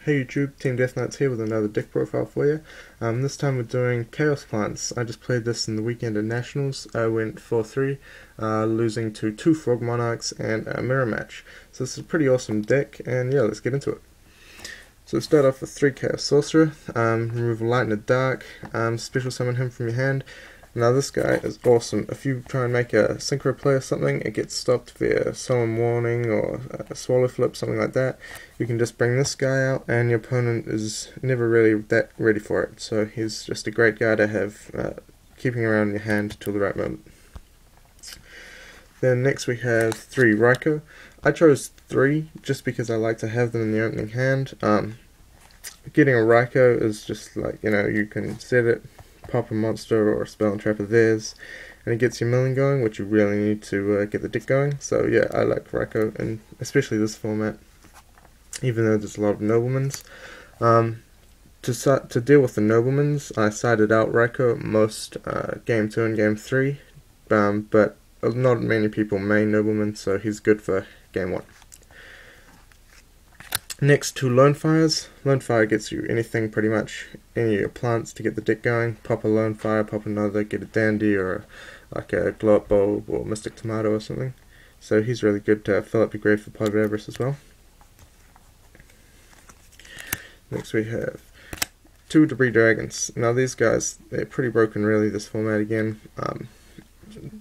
Hey YouTube, Team Deathknights here with another deck profile for you. This time we're doing Chaos Plants. I just played this in the weekend at Nationals. I went 4-3, losing to 2 Frog Monarchs and a mirror match. So this is a pretty awesome deck, and yeah, let's get into it. So start off with 3 Chaos Sorcerer, remove Light in the Dark, special summon him from your hand. Now this guy is awesome. If you try and make a synchro play or something, it gets stopped via Solemn Warning or a Swallow Flip, something like that. You can just bring this guy out and your opponent is never really that ready for it. So he's just a great guy to have keeping around in your hand till the right moment. Then next we have 3 Ryko. I chose 3 just because I like to have them in the opening hand. Getting a Ryko is just like, you can set it, pop a monster or a spell and trap of theirs, and it gets your milling going, which you really need to get the deck going. So yeah, I like Ryko, and especially this format, even though there's a lot of noblemans. To deal with the noblemans, I sided out Ryko at most game 2 and game 3, but not many people main nobleman, so he's good for game 1. Next, 2 Lone Fires. Lone Fire gets you anything, pretty much any of your plants to get the deck going. Pop a Lone Fire, pop another, get a Dandy or like a Glow Up Bulb or Mystic Tomato or something. So he's really good to fill up your grave for Pot of Avarice as well. Next we have 2 Debris Dragons. Now these guys, they're pretty broken really, this format again.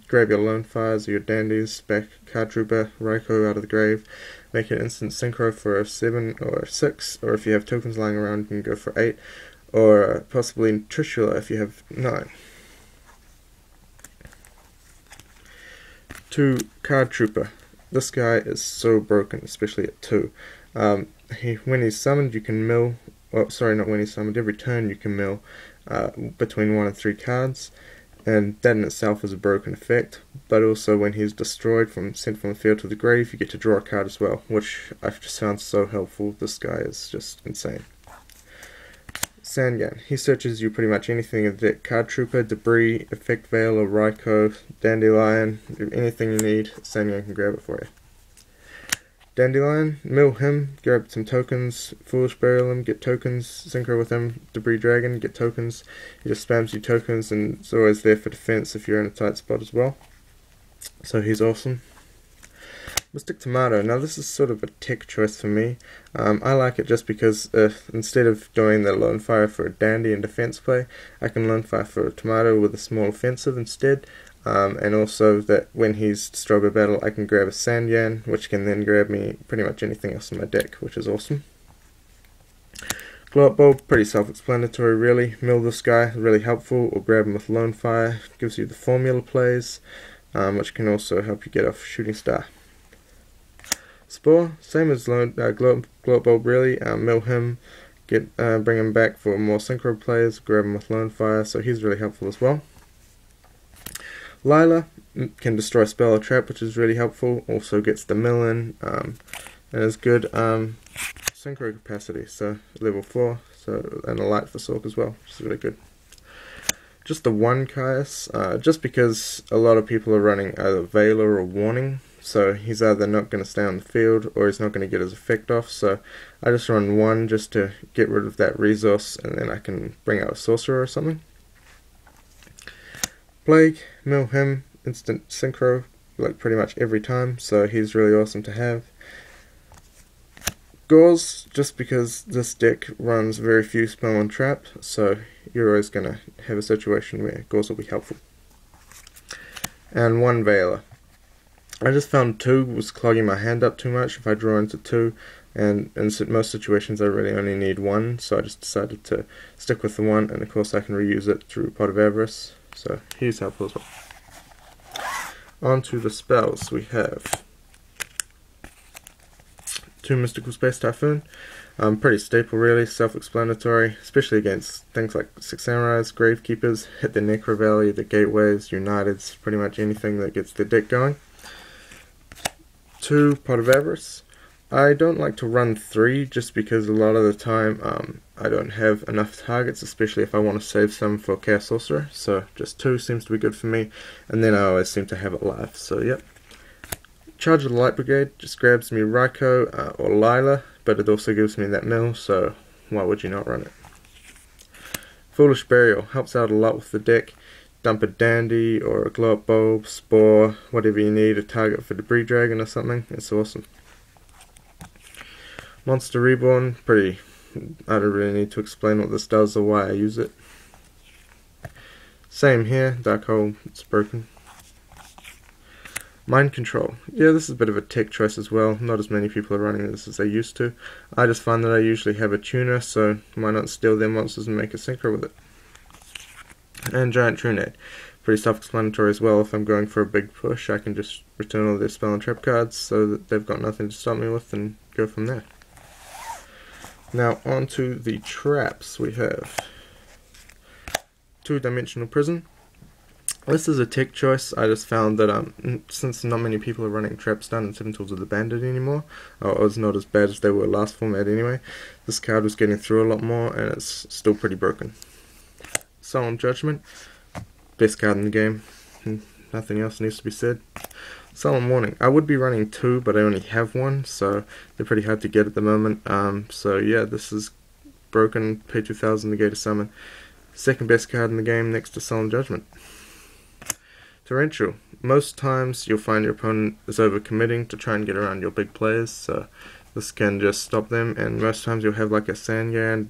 Grab your Lone Fires or your Dandies, back Card Trooper, Ryko out of the grave, make an instant synchro for a 7 or a 6, or if you have tokens lying around you can go for 8, or possibly Trishula if you have 9. 2 Card Trooper. This guy is so broken, especially at 2. When he's summoned you can mill, not when he's summoned, every turn you can mill between 1 and 3 cards. And that in itself is a broken effect, but also when he's destroyed sent from the field to the grave, you get to draw a card as well, which I've just found so helpful. This guy is just insane. Sandgan. He searches you pretty much anything in the deck. Card Trooper, Debris, Effect Veil, or Ryko, Dandelion, anything you need, Sandgan can grab it for you. Dandelion, mill him, grab some tokens, Foolish Burial him, get tokens, synchro with him, Debris Dragon, get tokens. He just spams you tokens and is always there for defense if you're in a tight spot as well. So he's awesome. Mystic Tomato, now this is sort of a tech choice for me. I like it just because instead of doing the Lone Fire for a Dandy and defense play, I can Lone Fire for a Tomato with a small offensive instead. And also that when he's destroyed by battle, I can grab a Sandyan, which can then grab me pretty much anything else in my deck, which is awesome. Glow Up Bulb, pretty self-explanatory really. Mill this guy, really helpful, or grab him with Lone Fire, gives you the formula plays, which can also help you get off Shooting Star. Spore, same as Glow Up Bulb really. Mill him, bring him back for more synchro plays, grab him with Lone Fire, so he's really helpful as well. Lila can destroy spell or trap, which is really helpful. Also gets the mill in, and is good synchro capacity, so level 4, and a light for Sork as well, which is really good. Just the 1 Caius, just because a lot of people are running either Veiler or Warning, so he's either not going to stay on the field or he's not going to get his effect off, so I just run 1 just to get rid of that resource, and then I can bring out a Sorcerer or something. Plague, mill him, instant synchro, like pretty much every time, so he's really awesome to have. Gauze, just because this deck runs very few spell and trap, so you're always going to have a situation where Gauze will be helpful. And 1 Veiler. I just found 2 was clogging my hand up too much if I draw into 2, and in most situations I really only need 1, so I just decided to stick with the 1, and of course I can reuse it through Pot of Avarice. So he's helpful as well. On to the spells. We have 2 Mystical Space Typhoon. Pretty staple really, self-explanatory, especially against things like 6 Samurais, Gravekeepers, hit the Necro Valley, the Gateways, Uniteds, pretty much anything that gets the deck going. 2 Pot of Avarice. I don't like to run 3 just because a lot of the time I don't have enough targets, especially if I want to save some for Chaos Sorcerer, so just 2 seems to be good for me, and then I always seem to have it live, so yep. Charge of the Light Brigade just grabs me Ryko or Lila, but it also gives me that mill, so why would you not run it? Foolish Burial helps out a lot with the deck. Dump a Dandy or a Glow Up Bulb, Spore, whatever you need, a target for Debris Dragon or something. It's awesome. Monster Reborn, I don't really need to explain what this does or why I use it. Same here, Dark Hole, it's broken. Mind Control. Yeah, this is a bit of a tech choice as well. Not as many people are running this as they used to. I just find that I usually have a tuner, so why not steal their monsters and make a synchro with it. And Giant Trunade. Pretty self-explanatory as well. If I'm going for a big push, I can just return all their spell and trap cards so that they've got nothing to stop me with and go from there. Now on to the traps. We have Two-Dimensional Prison. This is a tech choice. I just found that since not many people are running traps down in 7 Tools of the Bandit anymore, or it was not as bad as they were last format anyway, this card was getting through a lot more and it's still pretty broken. Solemn Judgment, best card in the game. Nothing else needs to be said. Solemn Warning. I would be running 2, but I only have 1, so they're pretty hard to get at the moment. So yeah, this is broken. Pay 2,000 to go to summon. Second best card in the game next to Solemn Judgment. Torrential. Most times you'll find your opponent is overcommitting to try and get around your big players, so this can just stop them, and most times you'll have like a Sandgan,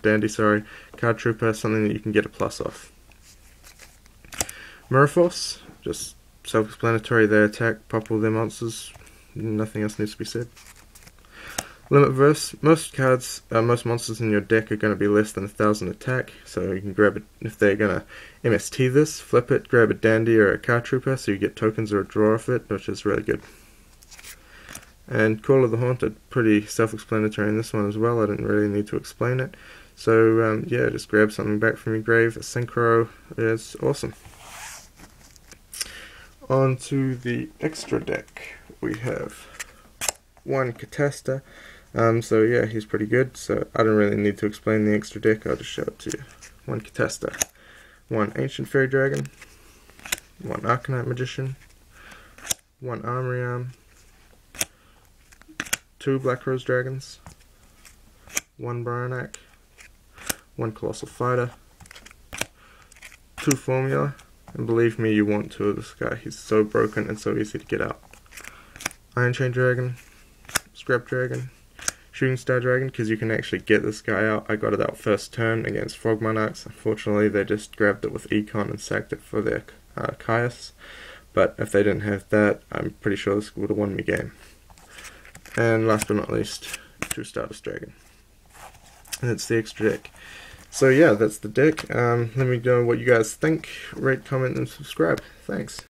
Dandy, Card Trooper, something that you can get a plus off. Mirror Force, just self-explanatory, they attack, pop all their monsters, nothing else needs to be said. Limit Verse, most monsters in your deck are going to be less than 1,000 attack, so you can grab it, if they're going to MST this, flip it, grab a Dandy or a Card Trooper, so you get tokens or a draw off it, which is really good. And Call of the Haunted, pretty self-explanatory in this one as well, I didn't really need to explain it. So yeah, just grab something back from your grave, a Synchro is awesome. On to the extra deck, we have one Catasta. So yeah, he's pretty good, so I don't really need to explain the extra deck, I'll just show it to you. One Catasta, one Ancient Fairy Dragon, one Arcanite Magician, one Armory Arm, two Black Rose Dragons, one Bryonac, one Colossal Fighter, two Formula, and believe me, you want two of this guy, he's so broken and so easy to get out. Iron Chain Dragon, Scrap Dragon, Shooting Star Dragon, because you can actually get this guy out. I got it out first turn against Frog Monarchs. Unfortunately, they just grabbed it with Econ and sacked it for their Caius. But if they didn't have that, I'm pretty sure this would have won me game. And last but not least, two Stardust Dragon. And that's the extra deck. So yeah, that's the deck. Let me know what you guys think. Rate, comment, and subscribe. Thanks.